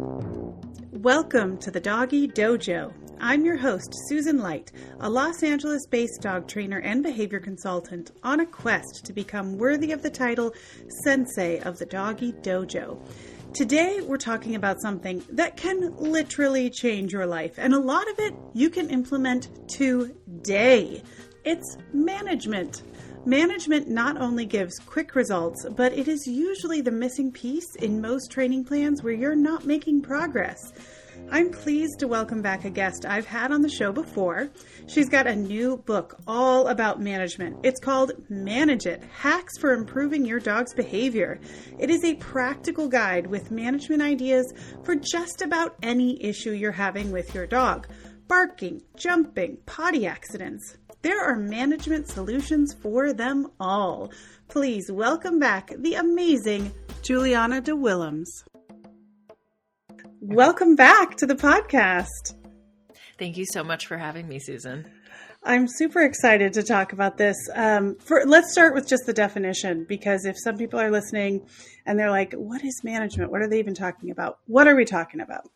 Welcome to the Doggy Dojo. I'm your host, Susan Light, a Los Angeles-based dog trainer and behavior consultant on a quest to become worthy of the title Sensei of the Doggy Dojo. Today, we're talking about something that can literally change your life, and a lot of it you can implement today. It's management. Management not only gives quick results, but it is usually the missing piece in most training plans where you're not making progress. I'm pleased to welcome back a guest I've had on the show before. She's got a new book all about management. It's called Manage It: Hacks for Improving Your Dog's Behavior. It is a practical guide with management ideas for just about any issue you're having with your dog. Barking, jumping, potty accidents. There are management solutions for them all. Please welcome back the amazing Juliana DeWillems. Welcome back to the podcast. Thank you so much for having me, Susan. I'm super excited to talk about this. Let's start with just the definition, because if some people are listening and they're like, what is management? What are they even talking about? What are we talking about?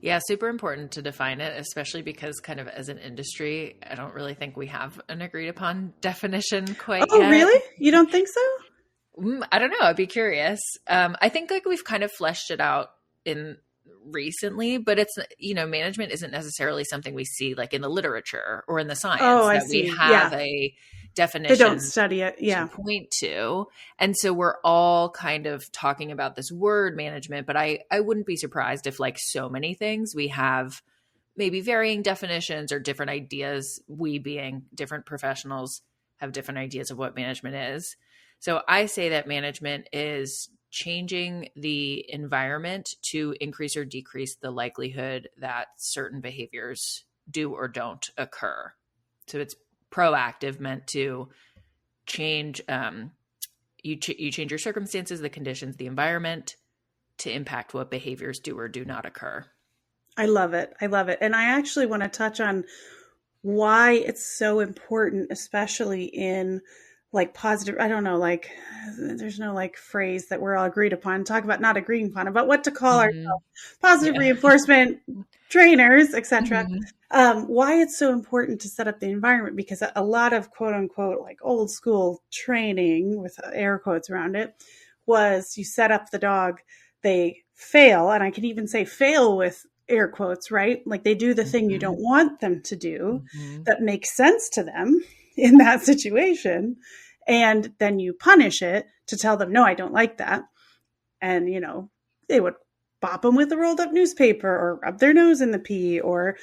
Yeah, super important to define it, especially because kind of as an industry, I don't really think we have an agreed upon definition quite yet. Oh, really? You don't think so? I don't know. I'd be curious. I think we've kind of fleshed it out in recently, but it's, management isn't necessarily something we see like in the literature or in the science. Oh, I that see. We have a definition. They don't study it. Yeah. To point to. And so we're all kind of talking about this word management, but I wouldn't be surprised if, like so many things, we have maybe varying definitions or different ideas. We being different professionals have different ideas of what management is. So I say that management is changing the environment to increase or decrease the likelihood that certain behaviors do or don't occur. So it's proactive, meant to change, you change your circumstances, the conditions, the environment to impact what behaviors do or do not occur. I love it. I love it. And I actually want to touch on why it's so important, especially in like positive, I don't know, like there's no like phrase that we're all agreed upon, talk about not agreeing upon, about what to call ourselves, positive reinforcement trainers, etc. Why it's so important to set up the environment, because a lot of quote unquote like old school training with air quotes around it was you set up the dog, they fail. And I can even say fail with air quotes, right? Like they do the thing you don't want them to do that makes sense to them in that situation. And then you punish it to tell them, no, I don't like that. And, they would bop them with a rolled up newspaper or rub their nose in the pee or,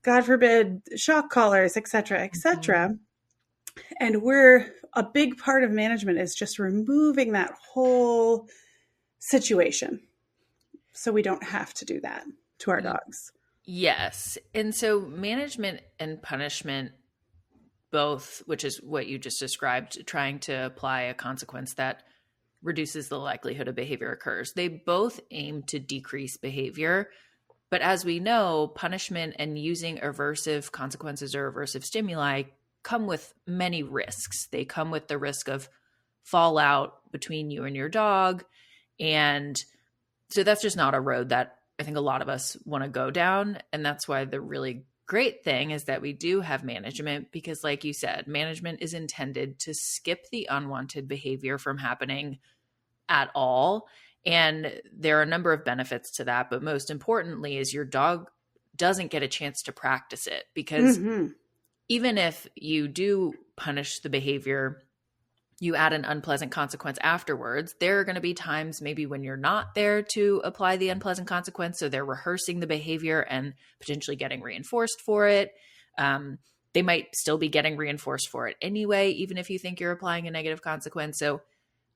God forbid, shock collars, et cetera, et cetera. And a big part of management is just removing that whole situation so we don't have to do that to our dogs. Yes. And so management and punishment both, which is what you just described, trying to apply a consequence that reduces the likelihood a behavior occurs. They both aim to decrease behavior. But as we know, punishment and using aversive consequences or aversive stimuli come with many risks. They come with the risk of fallout between you and your dog. And so that's just not a road that I think a lot of us want to go down. And that's why the really great thing is that we do have management, because like you said, management is intended to skip the unwanted behavior from happening at all. And there are a number of benefits to that. But most importantly is your dog doesn't get a chance to practice it, because even if you do punish the behavior, you add an unpleasant consequence afterwards, there are going to be times maybe when you're not there to apply the unpleasant consequence. So they're rehearsing the behavior and potentially getting reinforced for it. They might still be getting reinforced for it anyway, even if you think you're applying a negative consequence. So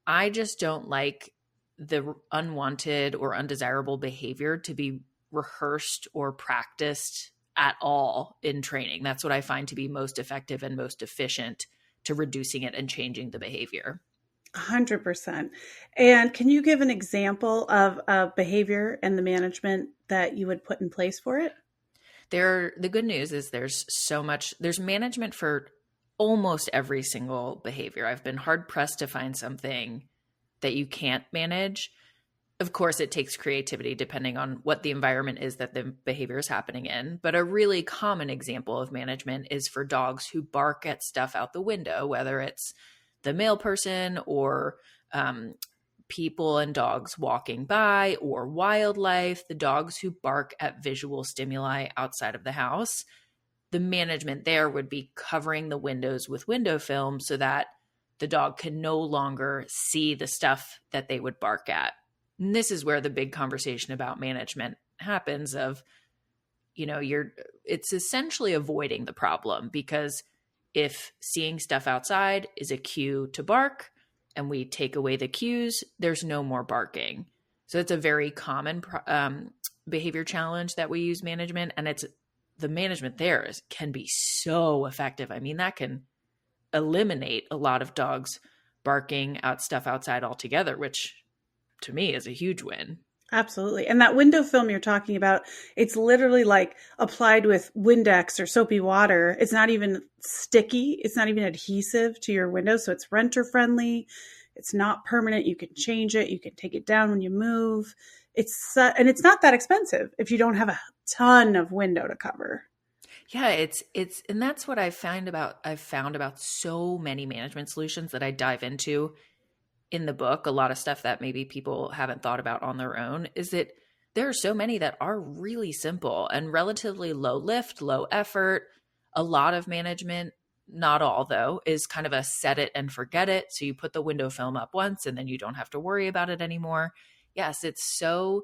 I just don't like the unwanted or undesirable behavior to be rehearsed or practiced at all in training. That's what I find to be most effective and most efficient to reducing it and changing the behavior. 100%. And can you give an example of a behavior and the management that you would put in place for it? The good news is there's management for almost every single behavior. I've been hard pressed to find something that you can't manage. Of course, it takes creativity depending on what the environment is that the behavior is happening in. But a really common example of management is for dogs who bark at stuff out the window, whether it's the male person or people and dogs walking by or wildlife, the dogs who bark at visual stimuli outside of the house. The management there would be covering the windows with window film so that the dog can no longer see the stuff that they would bark at. And this is where the big conversation about management happens of, it's essentially avoiding the problem, because if seeing stuff outside is a cue to bark and we take away the cues, there's no more barking. So it's a very common behavior challenge that we use management, and the management there can be so effective. I mean, that can eliminate a lot of dogs barking at stuff outside altogether, which to me is a huge win. Absolutely. And that window film you're talking about, it's literally like applied with Windex or soapy water. It's not even sticky. It's not even adhesive to your window. So it's renter friendly. It's not permanent. You can change it. You can take it down when you move. And it's not that expensive if you don't have a ton of window to cover. Yeah, and that's what I've found about so many management solutions that I dive into in the book. A lot of stuff that maybe people haven't thought about on their own is that there are so many that are really simple and relatively low lift, low effort. A lot of management, not all though, is kind of a set it and forget it. So you put the window film up once and then you don't have to worry about it anymore. Yes, it's so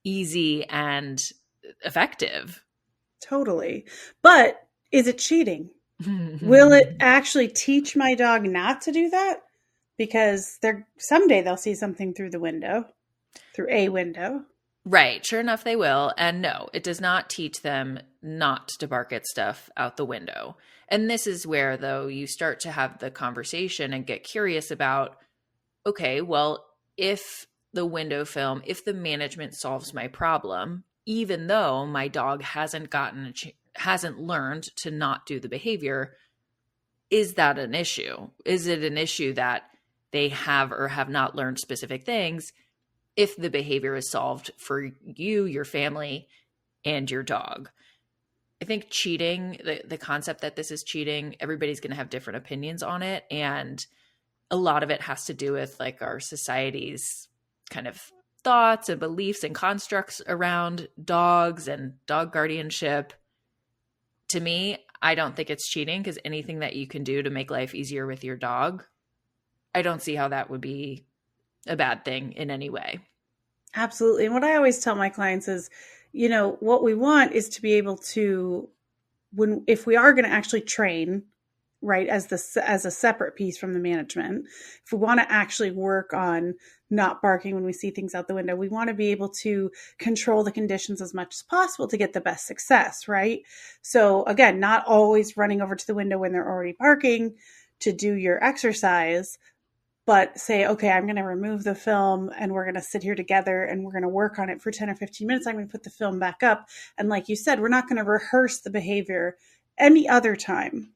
easy and effective. Totally. But is it cheating? Will it actually teach my dog not to do that? Because someday they'll see something through a window. Right. Sure enough, they will. And no, it does not teach them not to bark at stuff out the window. And this is where, though, you start to have the conversation and get curious about, okay, well, if the management solves my problem, even though my dog hasn't learned to not do the behavior, is that an issue? Is it an issue that they have or have not learned specific things if the behavior is solved for you, your family, and your dog? I think cheating, the concept that this is cheating, everybody's going to have different opinions on it. And a lot of it has to do with like our society's kind of thoughts and beliefs and constructs around dogs and dog guardianship. To me, I don't think it's cheating, because anything that you can do to make life easier with your dog, I don't see how that would be a bad thing in any way. Absolutely. And what I always tell my clients is, what we want is to be able to, if we are going to actually train, right, as a separate piece from the management, if we want to actually work on not barking when we see things out the window, we want to be able to control the conditions as much as possible to get the best success, right? So again, not always running over to the window when they're already barking to do your exercise, but say, okay, I'm going to remove the film and we're going to sit here together and we're going to work on it for 10 or 15 minutes. I'm going to put the film back up. And like you said, we're not going to rehearse the behavior any other time.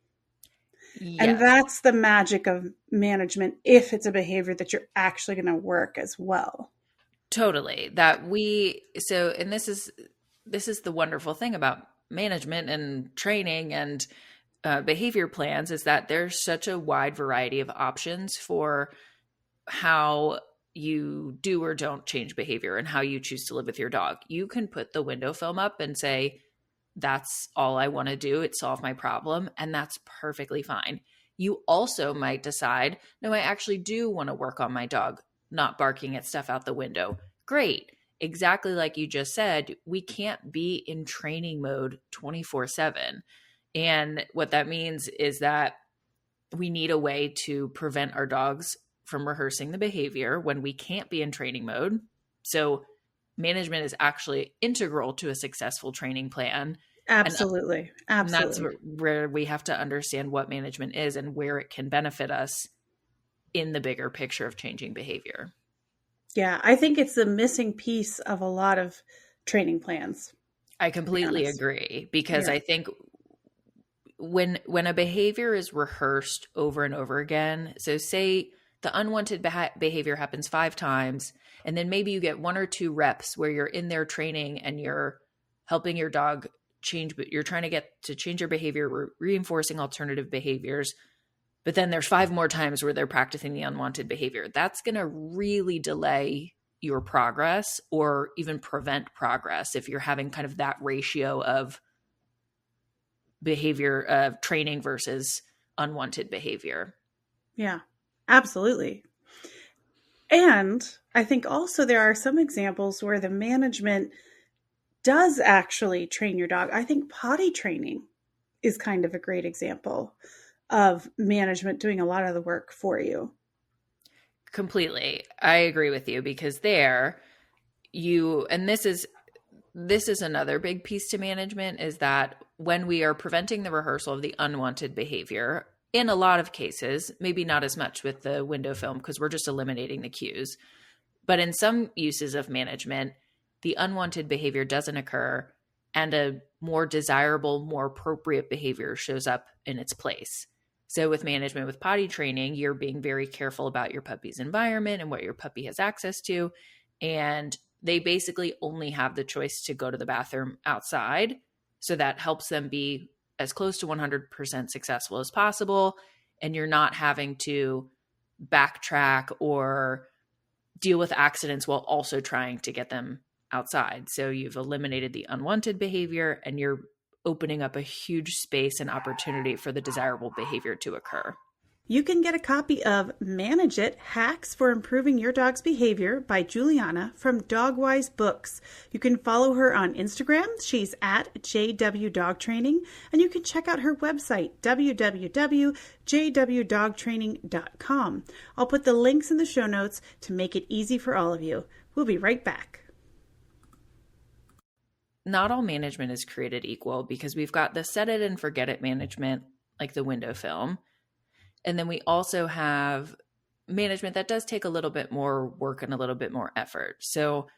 Yes. And that's the magic of management, if it's a behavior that you're actually going to work as well. Totally. And this is the wonderful thing about management and training and behavior plans, is that there's such a wide variety of options for how you do or don't change behavior and how you choose to live with your dog. You can put the window film up and say, that's all I want to do. It solved my problem. And that's perfectly fine. You also might decide, no, I actually do want to work on my dog not barking at stuff out the window. Great. Exactly like you just said, we can't be in training mode 24/7. And what that means is that we need a way to prevent our dogs from rehearsing the behavior when we can't be in training mode. So management is actually integral to a successful training plan. Absolutely. And that's where we have to understand what management is and where it can benefit us in the bigger picture of changing behavior. Yeah, I think it's the missing piece of a lot of training plans. I completely agree, because I think when a behavior is rehearsed over and over again, so say the unwanted behavior happens 5 times And then maybe you get 1 or 2 reps where you're in there training and you're helping your dog change, but you're trying to get to change their behavior, reinforcing alternative behaviors. But then there's 5 more times where they're practicing the unwanted behavior. That's going to really delay your progress or even prevent progress if you're having kind of that ratio of behavior of training versus unwanted behavior. Yeah, absolutely. And I think also there are some examples where the management does actually train your dog. I think potty training is kind of a great example of management doing a lot of the work for you. Completely. I agree with you, because there you, and this is another big piece to management, is that when we are preventing the rehearsal of the unwanted behavior, in a lot of cases, maybe not as much with the window film because we're just eliminating the cues, but in some uses of management, the unwanted behavior doesn't occur and a more desirable, more appropriate behavior shows up in its place. So with management, with potty training, you're being very careful about your puppy's environment and what your puppy has access to. And they basically only have the choice to go to the bathroom outside. So that helps them be as close to 100% successful as possible. And you're not having to backtrack or deal with accidents while also trying to get them outside. So you've eliminated the unwanted behavior and you're opening up a huge space and opportunity for the desirable behavior to occur. You can get a copy of Manage It, Hacks for Improving Your Dog's Behavior by Juliana from Dogwise Books. You can follow her on Instagram. She's at JW Dog Training. And you can check out her website, www.jwdogtraining.com. I'll put the links in the show notes to make it easy for all of you. We'll be right back. Not all management is created equal, because we've got the set it and forget it management, like the window film. And then we also have management that does take a little bit more work and a little bit more effort. So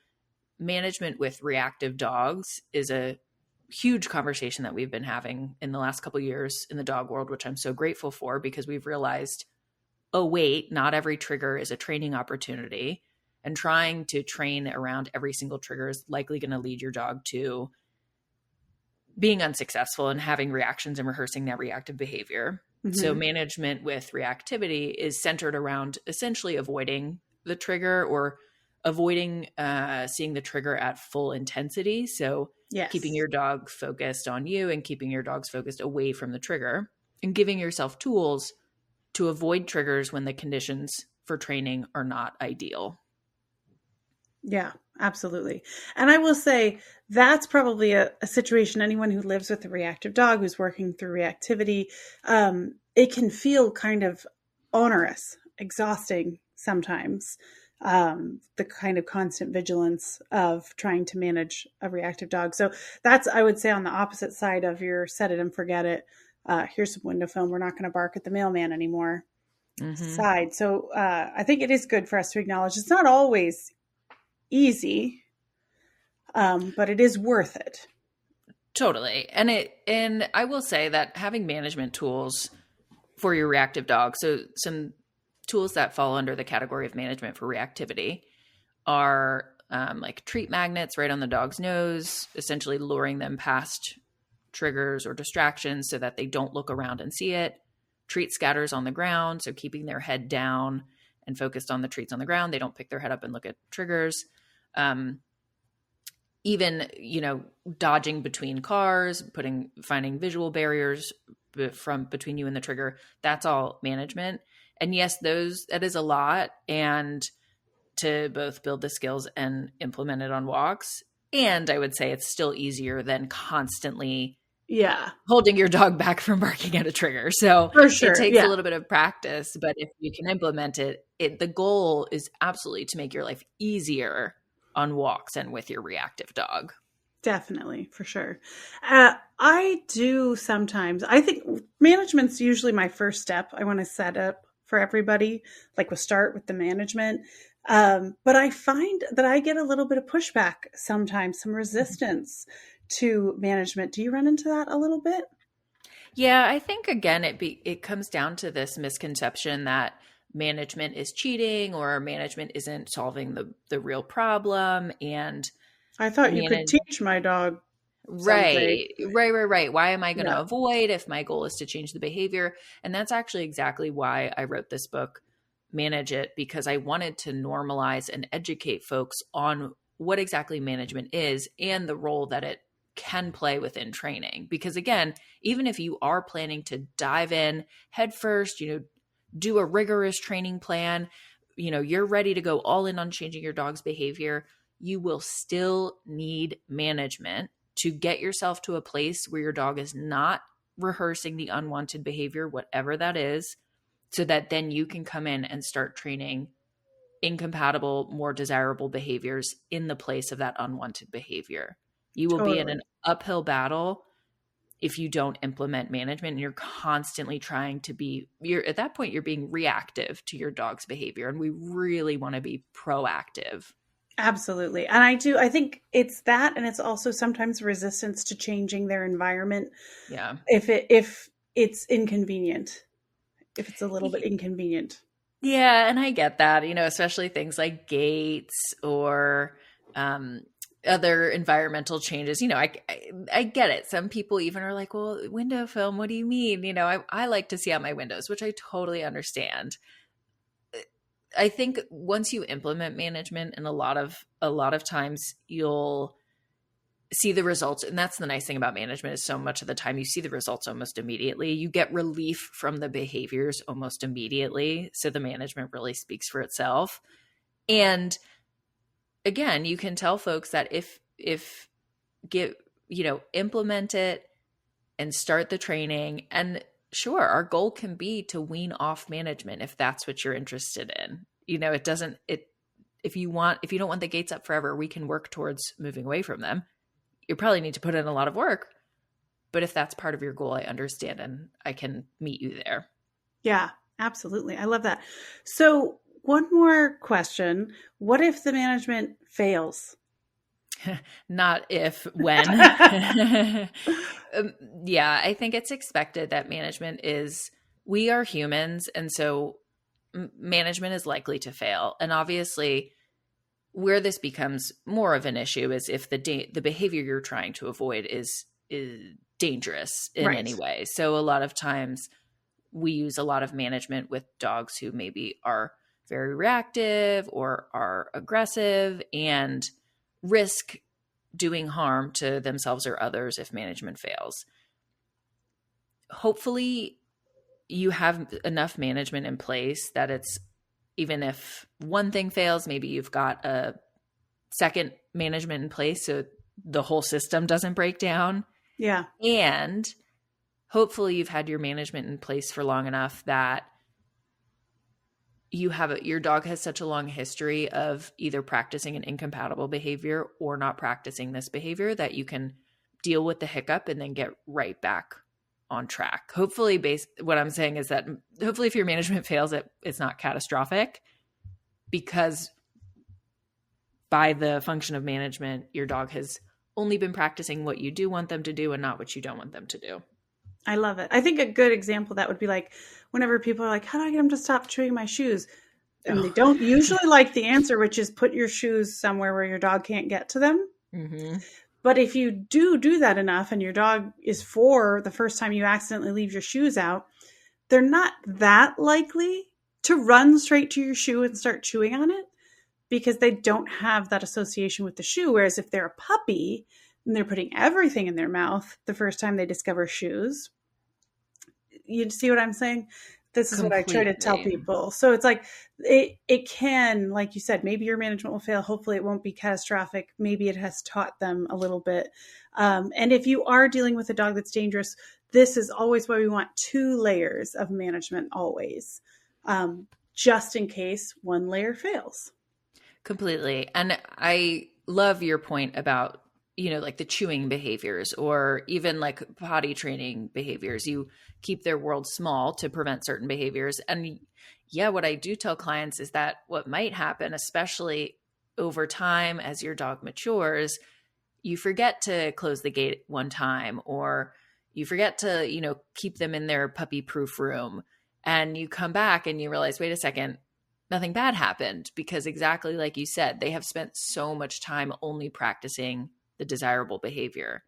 management with reactive dogs is a huge conversation that we've been having in the last couple of years in the dog world, which I'm so grateful for, because we've realized, oh, wait, not every trigger is a training opportunity. And trying to train around every single trigger is likely going to lead your dog to being unsuccessful and having reactions and rehearsing that reactive behavior. Mm-hmm. So management with reactivity is centered around essentially avoiding the trigger or avoiding seeing the trigger at full intensity. So yes, keeping your dog focused on you and keeping your dogs focused away from the trigger, and giving yourself tools to avoid triggers when the conditions for training are not ideal. Yeah, absolutely. And I will say that's probably a situation, anyone who lives with a reactive dog who's working through reactivity, it can feel kind of onerous, exhausting sometimes, the kind of constant vigilance of trying to manage a reactive dog. So that's, I would say, on the opposite side of your set it and forget it. Here's some window film. We're not going to bark at the mailman anymore. Mm-hmm. Side. So I think it is good for us to acknowledge it's not always easy, but it is worth it. Totally. And I will say that having management tools for your reactive dog, so some tools that fall under the category of management for reactivity are like treat magnets right on the dog's nose, essentially luring them past triggers or distractions so that they don't look around and see it. Treat scatters on the ground, so keeping their head down and focused on the treats on the ground. They don't pick their head up and look at triggers. Even, dodging between cars, finding visual barriers from between you and the trigger. That's all management. And yes, that is a lot. And to both build the skills and implement it on walks. And I would say it's still easier than constantly holding your dog back from barking at a trigger. So for sure, it takes a little bit of practice, but if you can implement it, the goal is absolutely to make your life easier on walks and with your reactive dog. Definitely, for sure. I do sometimes, I think management's usually my first step. I want to set up for everybody, like we'll start with the management. But I find that I get a little bit of pushback sometimes, some resistance to management. Do you run into that a little bit? Yeah, I think again, it comes down to this misconception that management is cheating or management isn't solving the real problem. And I thought you could teach my dog something. Right. Why am I going to Yeah. avoid if my goal is to change the behavior? And that's actually exactly why I wrote this book, Manage It, because I wanted to normalize and educate folks on what exactly management is and the role that it can play within training. Because again, even if you are planning to dive in head first, do a rigorous training plan, you're ready to go all in on changing your dog's behavior, you will still need management to get yourself to a place where your dog is not rehearsing the unwanted behavior, whatever that is, so that then you can come in and start training incompatible, more desirable behaviors in the place of that unwanted behavior. You will be in an uphill battle if you don't implement management and you're constantly trying to at that point, you're being reactive to your dog's behavior. And we really want to be proactive. Absolutely. And I think it's that, and it's also sometimes resistance to changing their environment. Yeah. If it's inconvenient, if it's a little bit inconvenient. Yeah. And I get that, especially things like gates or, other environmental changes. I get it. Some people even are like, well, window film, what do you mean? I like to see out my windows, which I totally understand. I think once you implement management, and a lot of times you'll see the results. And that's the nice thing about management, is so much of the time you see the results almost immediately. You get relief from the behaviors almost immediately. So the management really speaks for itself. And again, you can tell folks that if implement it and start the training. And sure, our goal can be to wean off management if that's what you're interested in. If you don't want the gates up forever, we can work towards moving away from them. You probably need to put in a lot of work, but if that's part of your goal, I understand and I can meet you there. Yeah, absolutely. I love that. So one more question. What if the management fails? Not if, when. Yeah, I think it's expected that we are humans. And so management is likely to fail. And obviously where this becomes more of an issue is if the behavior you're trying to avoid is dangerous in any way. So a lot of times we use a lot of management with dogs who maybe are very reactive or are aggressive and risk doing harm to themselves or others if management fails. Hopefully you have enough management in place that it's, even if one thing fails, maybe you've got a second management in place so the whole system doesn't break down. Yeah. And hopefully you've had your management in place for long enough that your dog has such a long history of either practicing an incompatible behavior or not practicing this behavior that you can deal with the hiccup and then get right back on track. Hopefully, what I'm saying is that hopefully if your management fails, it's not catastrophic, because by the function of management, your dog has only been practicing what you do want them to do and not what you don't want them to do. I love it. I think a good example of that would be like whenever people are like, how do I get them to stop chewing my shoes? And they don't usually like the answer, which is put your shoes somewhere where your dog can't get to them. Mm-hmm. But if you do that enough and your dog is 4 the first time you accidentally leave your shoes out, they're not that likely to run straight to your shoe and start chewing on it because they don't have that association with the shoe. Whereas if they're a puppy and they're putting everything in their mouth the first time they discover shoes, you see what I'm saying? This is Completely. What I try to tell people. So it's like, it can, like you said, maybe your management will fail. Hopefully it won't be catastrophic. Maybe it has taught them a little bit. And if you are dealing with a dog that's dangerous, this is always why we want 2 layers of management always, just in case one layer fails. Completely. And I love your point about, like the chewing behaviors or even like potty training behaviors. You keep their world small to prevent certain behaviors. And yeah, what I do tell clients is that what might happen, especially over time as your dog matures, you forget to close the gate one time, or you forget to, keep them in their puppy proof room. And you come back and you realize, wait a second, nothing bad happened, because exactly like you said, they have spent so much time only practicing the desirable behavior.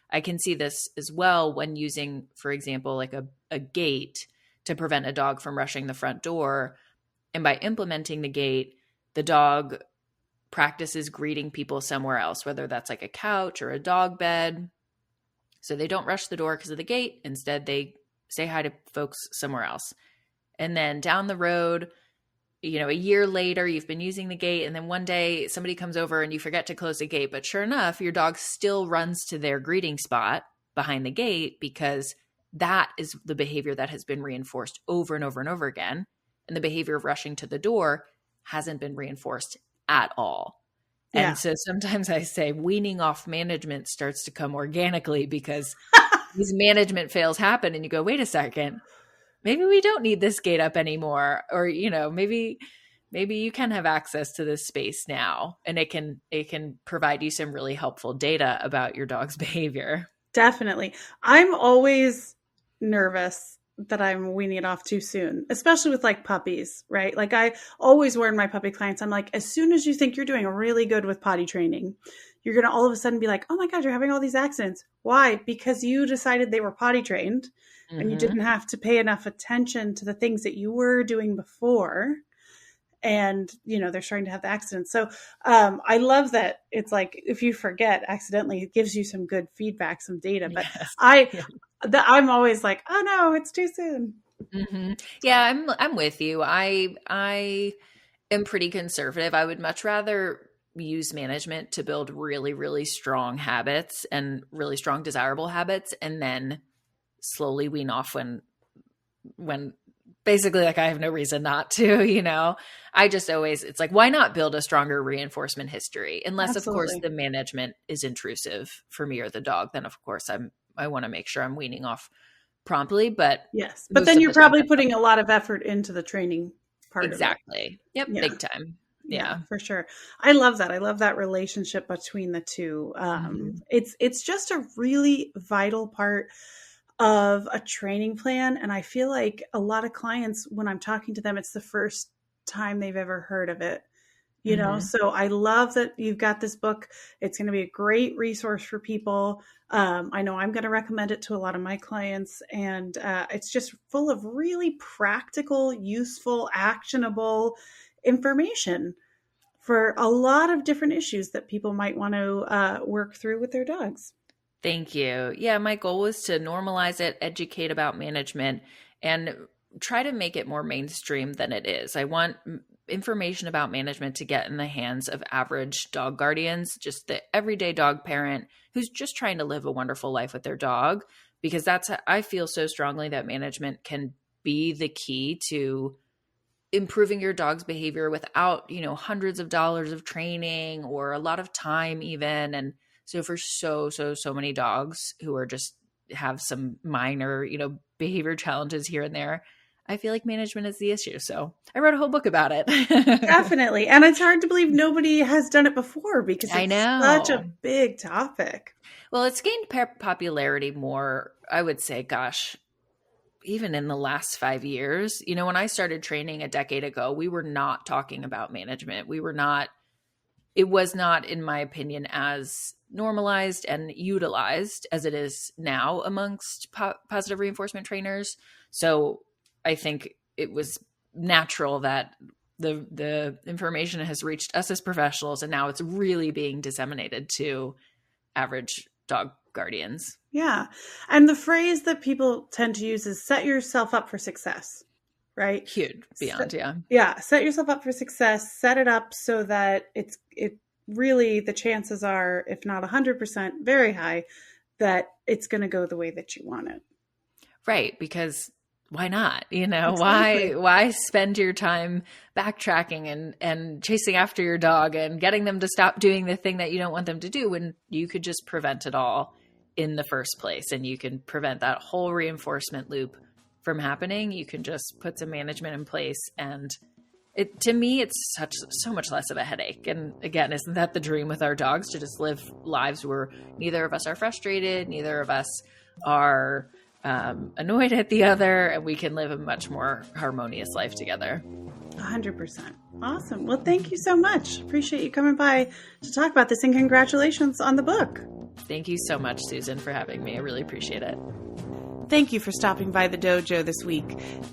I can see this as well when using, for example, like a gate to prevent a dog from rushing the front door. And by implementing the gate, the dog practices greeting people somewhere else, whether that's like a couch or a dog bed. So they don't rush the door because of the gate. Instead, they say hi to folks somewhere else. And then down the road, a year later, you've been using the gate, and then one day somebody comes over and you forget to close the gate. But sure enough, your dog still runs to their greeting spot behind the gate, because that is the behavior that has been reinforced over and over and over again. And the behavior of rushing to the door hasn't been reinforced at all. Yeah. And so sometimes I say weaning off management starts to come organically, because these management fails happen and you go, wait a second, maybe we don't need this gate up anymore. Or, maybe you can have access to this space now, and it can provide you some really helpful data about your dog's behavior. Definitely. I'm always nervous that I'm weaning it off too soon, especially with like puppies, right? Like I always warn my puppy clients, I'm like, as soon as you think you're doing really good with potty training, you're going to all of a sudden be like, oh my God, you're having all these accidents. Why? Because you decided they were potty trained and you didn't have to pay enough attention to the things that you were doing before. And, they're starting to have the accidents. So I love that it's like, if you forget accidentally, it gives you some good feedback, some data. But yes. I'm always like, oh no, it's too soon. Mm-hmm. Yeah, I'm with you. I am pretty conservative. I would much rather use management to build really, really strong habits and really strong desirable habits, and then slowly wean off when basically, like, I have no reason not to, I just always, it's like, why not build a stronger reinforcement history? Unless, Absolutely. Of course, the management is intrusive for me or the dog, then of course I want to make sure I'm weaning off promptly. But yes, but then you're probably putting a lot of effort into the training part. Exactly. Yep. Yeah. Big time. Yeah, for sure. I love that. I love that relationship between the two. It's just a really vital part of a training plan. And I feel like a lot of clients, when I'm talking to them, it's the first time they've ever heard of it, So I love that you've got this book. It's going to be a great resource for people. I know I'm going to recommend it to a lot of my clients, and it's just full of really practical, useful, actionable information for a lot of different issues that people might want to work through with their dogs. Thank you. Yeah, my goal was to normalize it, educate about management, and try to make it more mainstream than it is. I want information about management to get in the hands of average dog guardians, just the everyday dog parent who's just trying to live a wonderful life with their dog, because I feel so strongly that management can be the key to improving your dog's behavior without, hundreds of dollars of training or a lot of time even. And so for so many dogs who are just have some minor, behavior challenges here and there, I feel like management is the issue. So I wrote a whole book about it. Definitely. And it's hard to believe nobody has done it before, because it's I know. Such a big topic. Well, it's gained popularity more, I would say, gosh, even in the last 5 years. When I started training a decade ago, we were not talking about management. It was not, in my opinion, as normalized and utilized as it is now amongst positive reinforcement trainers. So I think it was natural that the information has reached us as professionals, and now it's really being disseminated to average dog guardians. Yeah. And the phrase that people tend to use is set yourself up for success, right? Huge. Beyond, yeah. Yeah. Set yourself up for success. Set it up so that it really, the chances are, if not 100%, very high, that it's going to go the way that you want it. Right. Because why not? Exactly. Why spend your time backtracking and chasing after your dog and getting them to stop doing the thing that you don't want them to do, when you could just prevent it all in the first place, and you can prevent that whole reinforcement loop from happening. You can just put some management in place, and to me, it's so much less of a headache. And again, isn't that the dream with our dogs, to just live lives where neither of us are frustrated, neither of us are annoyed at the other, and we can live a much more harmonious life together. 100%. Awesome. Well, thank you so much. Appreciate you coming by to talk about this, and congratulations on the book. Thank you so much, Susan, for having me. I really appreciate it. Thank you for stopping by the dojo this week.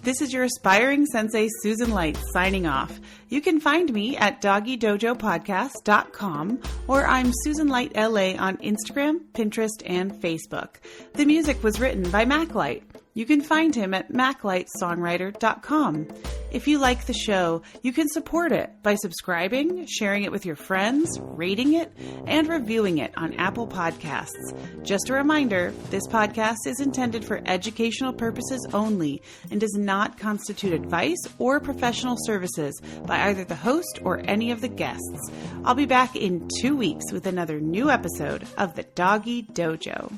This is your aspiring sensei, Susan Light, signing off. You can find me at doggydojopodcast.com, or I'm Susan Light LA on Instagram, Pinterest, and Facebook. The music was written by MacLight. You can find him at maclightsongwriter.com. If you like the show, you can support it by subscribing, sharing it with your friends, rating it, and reviewing it on Apple Podcasts. Just a reminder, this podcast is intended for educational purposes only and does not constitute advice or professional services by either the host or any of the guests. I'll be back in 2 weeks with another new episode of the Doggy Dojo.